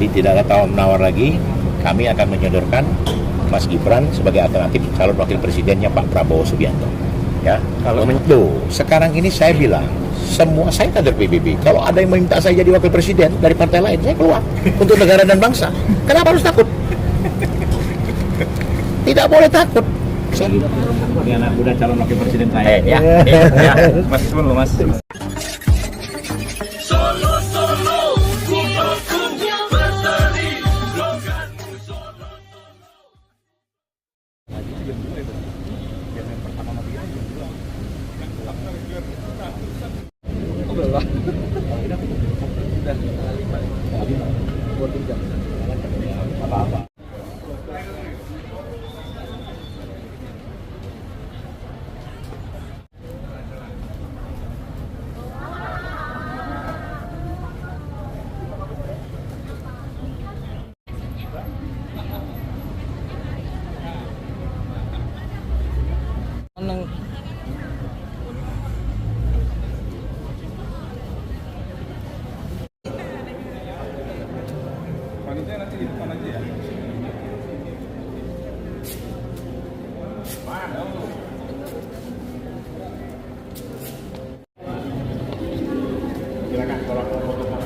Jadi tidak ada tawar-menawar lagi, kami akan menyodorkan Mas Gibran sebagai alternatif calon wakil presidennya Pak Prabowo Subianto. Ya, kalau sekarang ini saya bilang, semua saya kader PBB. Kalau ada yang meminta saya jadi wakil presiden dari partai lain, saya keluar untuk negara dan bangsa. Kenapa harus takut? Tidak boleh takut. Ini anak muda calon wakil presiden saya. Mas dulu, Mas. Apa-apa. Panitia nanti di depan aja ya. Silakan kalau mau foto sama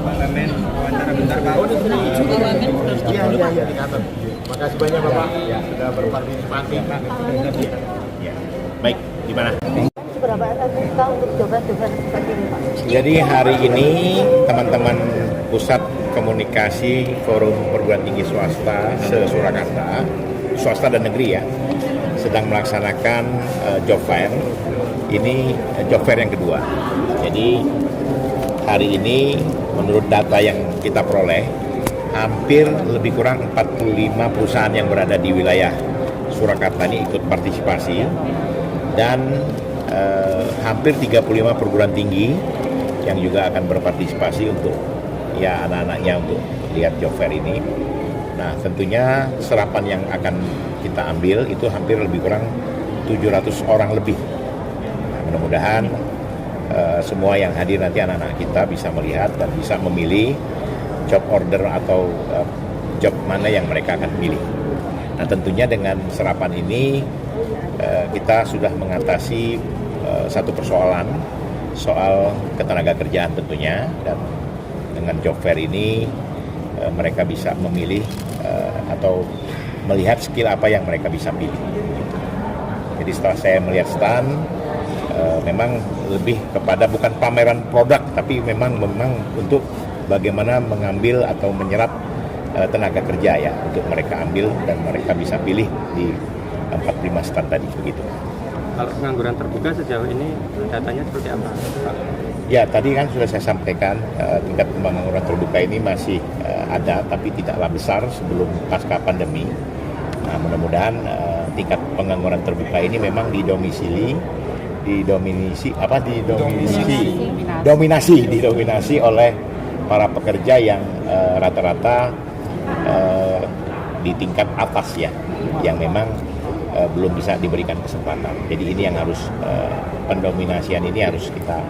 Pak Ramen, wawancara bentar Pak. Iya di kantor. Makasih banyak Bapak sudah berpartisipasi. Ya. Baik, gimana? Berapa kita untuk coba-coba seperti ini Pak? Jadi hari ini teman-teman Pusat Komunikasi Forum Perguruan Tinggi Swasta se-Surakarta, swasta dan negeri ya, sedang melaksanakan job fair. Ini job fair yang kedua. Jadi hari ini menurut data yang kita peroleh, hampir lebih kurang 45 perusahaan yang berada di wilayah Surakarta ini ikut partisipasi, dan hampir 35 perguruan tinggi yang juga akan berpartisipasi untuk ya anak-anaknya untuk lihat job fair ini. Nah tentunya serapan yang akan kita ambil itu hampir lebih kurang 700 orang lebih. Nah, mudah-mudahan semua yang hadir nanti anak-anak kita bisa melihat dan bisa memilih job order atau job mana yang mereka akan pilih. Nah tentunya dengan serapan ini kita sudah mengatasi satu persoalan soal ketenaga kerjaan tentunya, dan dengan job fair ini mereka bisa memilih atau melihat skill apa yang mereka bisa pilih. Jadi setelah saya melihat stand, memang lebih kepada bukan pameran produk, tapi memang untuk bagaimana mengambil atau menyerap tenaga kerja ya, untuk mereka ambil dan mereka bisa pilih di 45 stand tadi begitu. Kalau pengangguran terbuka sejauh ini datanya seperti apa, Pak? Ya tadi kan sudah saya sampaikan tingkat pengangguran terbuka ini masih ada, tapi tidaklah besar sebelum pasca pandemi. Nah mudah-mudahan tingkat pengangguran terbuka ini memang didominasi oleh para pekerja yang rata-rata di tingkat atas ya, yang memang belum bisa diberikan kesempatan. Jadi ini yang harus pendominasian ini harus kita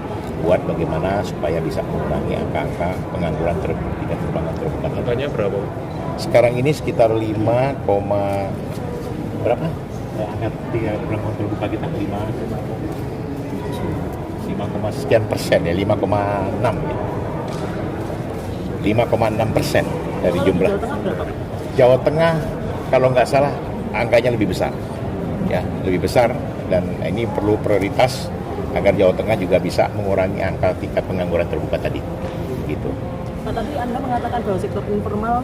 buat bagaimana supaya bisa mengurangi angka-angka pengangguran terbuka. Angkanya berapa? Sekarang ini sekitar 5, berapa? Angka pengangguran terbuka kita 5, sekian persen ya, 5,6 ya. 5,6% dari jumlah. Jawa Tengah kalau nggak salah angkanya lebih besar, ya lebih besar, dan ini perlu prioritas agar Jawa Tengah juga bisa mengurangi angka tingkat pengangguran terbuka tadi, gitu. Pak, tadi Anda mengatakan bahwa sektor informal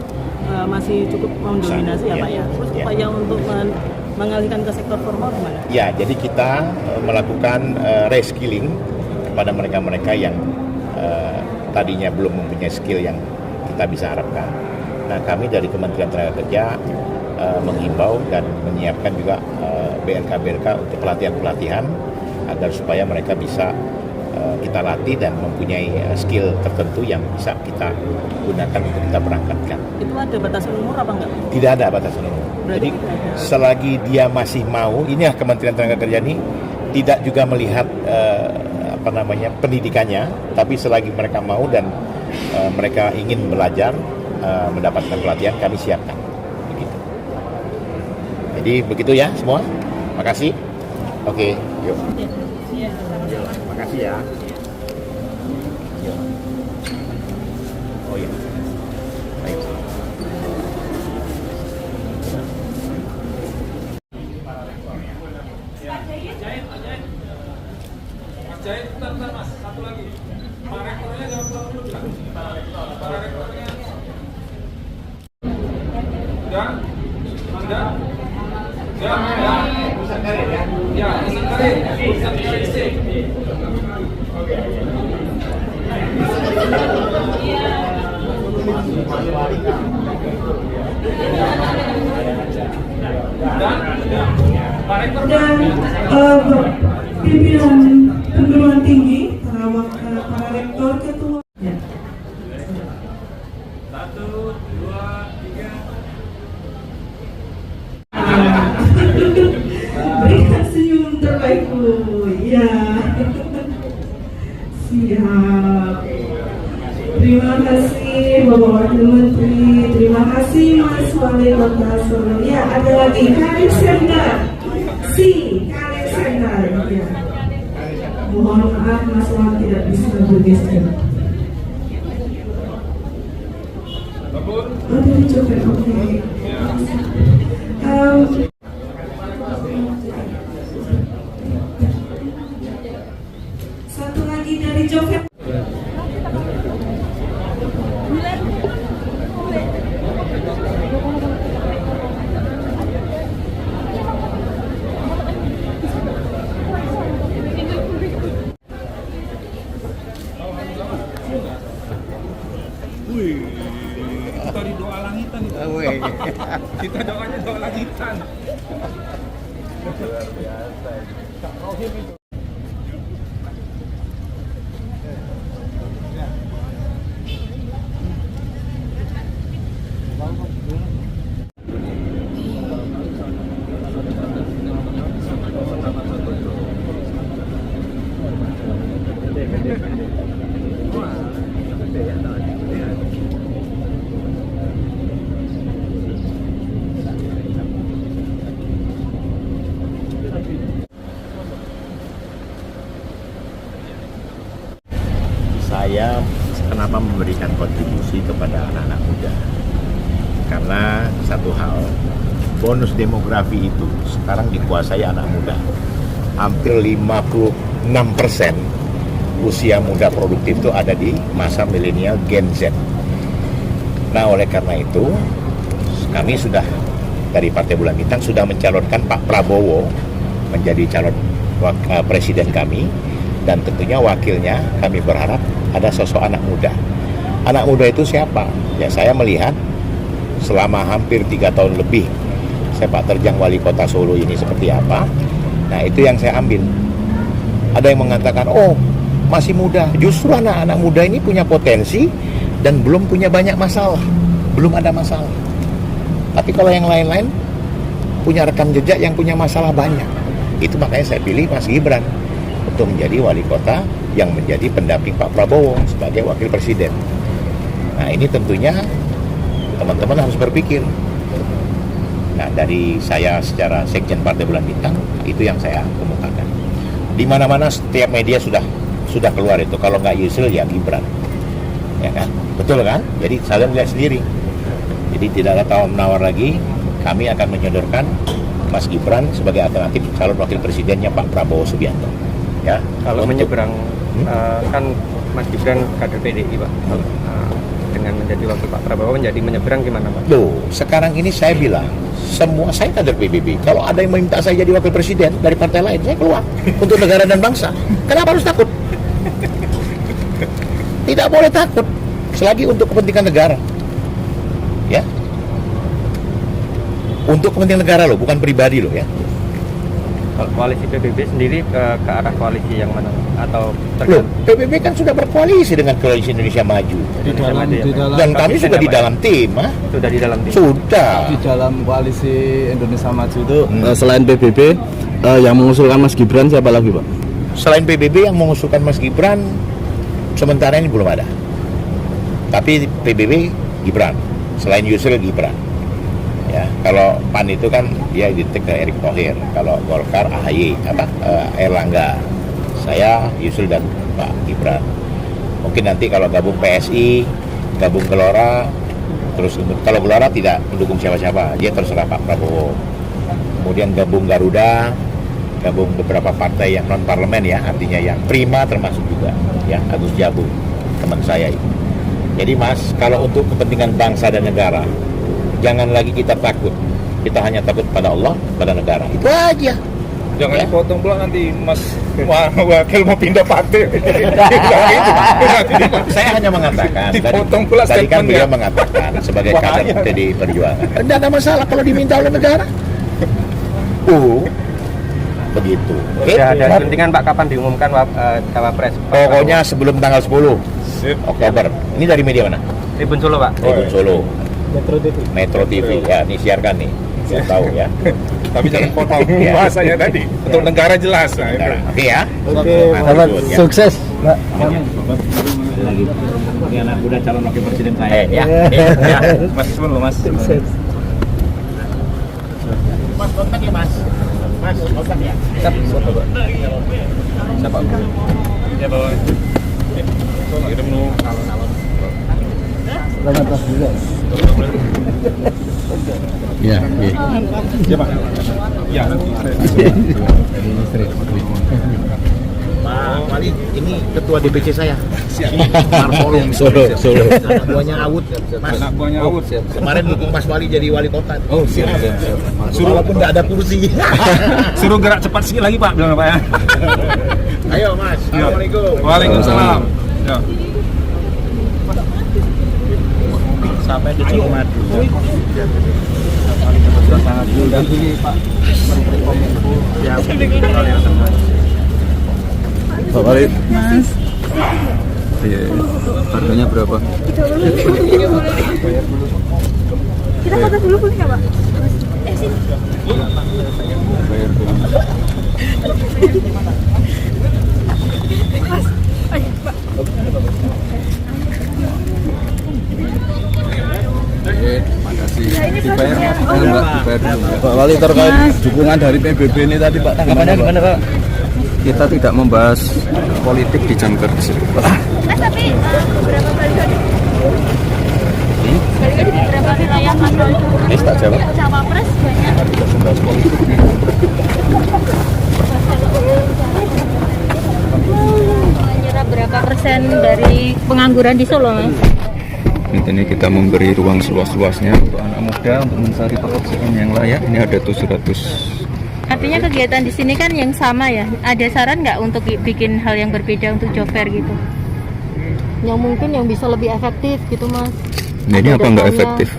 masih cukup mendominasi ya Pak ya. Terus upaya untuk mengalihkan ke sektor formal gimana? Ya, jadi kita melakukan reskilling kepada mereka-mereka yang tadinya belum mempunyai skill yang kita bisa harapkan. Nah, kami dari Kementerian Tenagakerja menghimbau dan menyiapkan juga BNK-BNK untuk pelatihan-pelatihan agar supaya mereka bisa kita latih dan mempunyai skill tertentu yang bisa kita gunakan untuk kita berangkatkan. Itu ada batasan umur apa enggak? Tidak ada batasan umur. Berarti Jadi tidak ada. selagi dia masih mau, ini ya Kementerian Tenaga Kerja ini tidak juga melihat pendidikannya, tapi selagi mereka mau dan mereka ingin belajar, mendapatkan pelatihan, kami siapkan. Begitu. Jadi begitu ya semua. Makasih. Oke, yuk. Makasih ya. Yuk. Oh ya. Baik. Jahit, bentar mas, satu lagi. Pak Rektornya jangan pulang dulu. Pak Rektornya. Sudah? Sudah? Ya, urusan karir ya? Ya, urusan karir sih. Dan Pak Rektor dan pimpinan perguruan tinggi, para rektor, ketua. Ya. 1, 2, 3. Berikan senyum terbaikmu. Ya. Siap. Terima kasih Bapak Wakil Menteri. Terima kasih Mas Wali Kota Solo. Ya, ada lagi Karir Sender. Karir Sender. Ya. Mohon maaf Mas Wali tidak bisa bergeser. Oh, dari copet, oke. Satu lagi dari copet. Kita di doa langitan itu. Kita doanya doa langitan. Luar biasa. Saya kenapa memberikan kontribusi kepada anak-anak muda? Karena satu hal, bonus demografi itu sekarang dikuasai anak muda. Hampir 56% usia muda produktif itu ada di masa milenial Gen Z. Nah, oleh karena itu, kami sudah dari Partai Bulan Bintang sudah mencalonkan Pak Prabowo menjadi calon presiden kami, dan tentunya wakilnya kami berharap ada sosok anak muda. Anak muda itu siapa? Ya, saya melihat selama hampir 3 tahun lebih sepak terjang wali kota Solo ini seperti apa. Nah, itu yang saya ambil. Ada yang mengatakan, oh masih muda. Justru anak-anak muda ini punya potensi dan belum punya banyak masalah. Belum ada masalah. Tapi kalau yang lain-lain punya rekam jejak yang punya masalah banyak. Itu makanya saya pilih Mas Gibran untuk menjadi wali kota yang menjadi pendamping Pak Prabowo sebagai wakil presiden. Nah, ini tentunya teman-teman harus berpikir. Nah, dari saya secara Sekjen Partai Bulan Bintang, itu yang saya kemukakan. Di mana-mana setiap media sudah keluar itu. Kalau nggak Yusril ya Gibran, ya kan? Betul kan? Jadi kalian lihat sendiri. Jadi tidak ada tawar menawar lagi. Kami akan menyodorkan Mas Gibran sebagai alternatif calon wakil presidennya Pak Prabowo Subianto. Ya. Kalau menyeberang kan Mas Gibran kader PDI Pak, dengan menjadi wakil Pak Prabowo menjadi menyeberang gimana Pak? Loh, sekarang ini saya bilang semua saya kader PBB. Kalau ada yang meminta saya jadi wakil presiden dari partai lain, saya keluar untuk negara dan bangsa. Kenapa harus takut? Tidak boleh takut selagi untuk kepentingan negara. Ya. Untuk kepentingan negara loh, bukan pribadi loh ya. Kalau koalisi PBB sendiri ke arah koalisi yang mana? Atau Loh, PBB kan sudah berkoalisi dengan Koalisi Indonesia Maju. Dan kami sudah di dalam tim, ah? Sudah di dalam tim. Sudah. Di dalam koalisi Indonesia Maju itu selain PBB yang mengusulkan Mas Gibran siapa lagi, Pak? Selain PBB yang mengusulkan Mas Gibran, sementara ini belum ada. Tapi PBB Gibran, selain Yusril Gibran. Ya, kalau PAN itu kan dia identik ke Erick Thohir, kalau Golkar AHY, Erlangga, saya Yusril dan Pak Gibran. Mungkin nanti kalau gabung PSI, gabung Gelora, terus kalau Gelora tidak mendukung siapa-siapa, dia terserah Pak Prabowo. Kemudian gabung Garuda, gabung beberapa partai yang non parlemen ya, artinya yang prima termasuk juga, ya Agus Jabung, teman saya itu. Jadi Mas, kalau untuk kepentingan bangsa dan negara, jangan lagi kita takut. Kita hanya takut pada Allah, pada negara. Itu aja. Jangan Ya. dipotong pula nanti Mas Wakil mau pindah partai. Saya hanya mengatakan, Dipotong pula tadi kan statementnya. beliau mengatakan sebagai kader Bahaya. PDI Perjuangan. Tidak ada masalah kalau diminta oleh negara. Begitu. Oke? Sudah ada suntingan Pak, kapan diumumkan Cawapres? Pak Pokoknya sebelum tanggal 10 Oktober. Ini dari media mana? Prabowo? Tribun Solo, Pak. Tribun Solo. Metro TV. Ya, ini siarkan nih. Saya tahu ya. Tapi jangan potong Ya. bahasanya tadi. Untuk negara jelas. Nah, itu. Oke ya. Oke, Selamat ya. sukses, Pak. Lagi ini anak muda calon wakil presiden saya. Ya. Mas Isman loh, Mas. Sukses. Mas, kontak ya Mas. Mas, kontak ya. Siapa? Ya, Bang. Kita mau Selamat Mas Gibran. Ya, iya. Ya, Pak. Ya, nanti Pak Wali, ini ketua DPC saya. siap. Marpolo. Solo. Anak buahnya Awud. Mas, Anak buahnya Awud. kemarin dukung Mas Wali jadi wali kota. Oh, siap. Suruh walaupun nggak ada kursi. Suruh gerak cepat sikit lagi Pak, bilang Pak ya. Ayo Mas. Assalamualaikum. Waalaikumsalam. Ya. Sampai di Cikumadu. Pak Wali. Mas. Iya. Harganya berapa? Kita foto dulu boleh nggak, Pak? Sini. Mas, ayo, Pak. Makasih. Nah, ini Dibayar fotonya. Mas. Oh, Enggak, dibayar dulu. Pak Wali, terkait dukungan dari PBB ini tadi Pak. Tanggapannya gimana, Pak? Kita tidak membahas politik di jam kerja. Mas, tapi beberapa balikan balikan di beberapa wilayah Mas Ini tak jawab. Cawapres banyak. Menyerap berapa persen dari pengangguran di Solo, Mas? Intinya kita memberi ruang seluas-luasnya untuk anak muda untuk mencari pekerjaan yang layak. Ini ada 700. Artinya kegiatan di sini kan yang sama ya. Ada saran nggak untuk bikin hal yang berbeda untuk job fair gitu? Yang mungkin yang bisa lebih efektif gitu, Mas. Nah, ini Ada apa nggak datanya, efektif?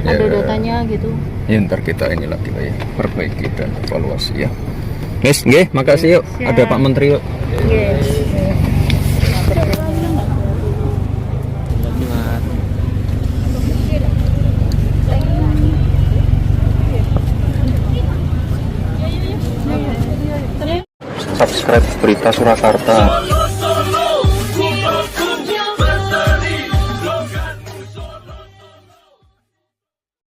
Ada Ya. datanya gitu. Ya, ntar kita ini lagi Pak, ya, perbaiki dan evaluasi ya. Guys, nggih, makasih yuk. Siap. Ada Pak Menteri yuk. Yes. Subscribe Berita Surakarta.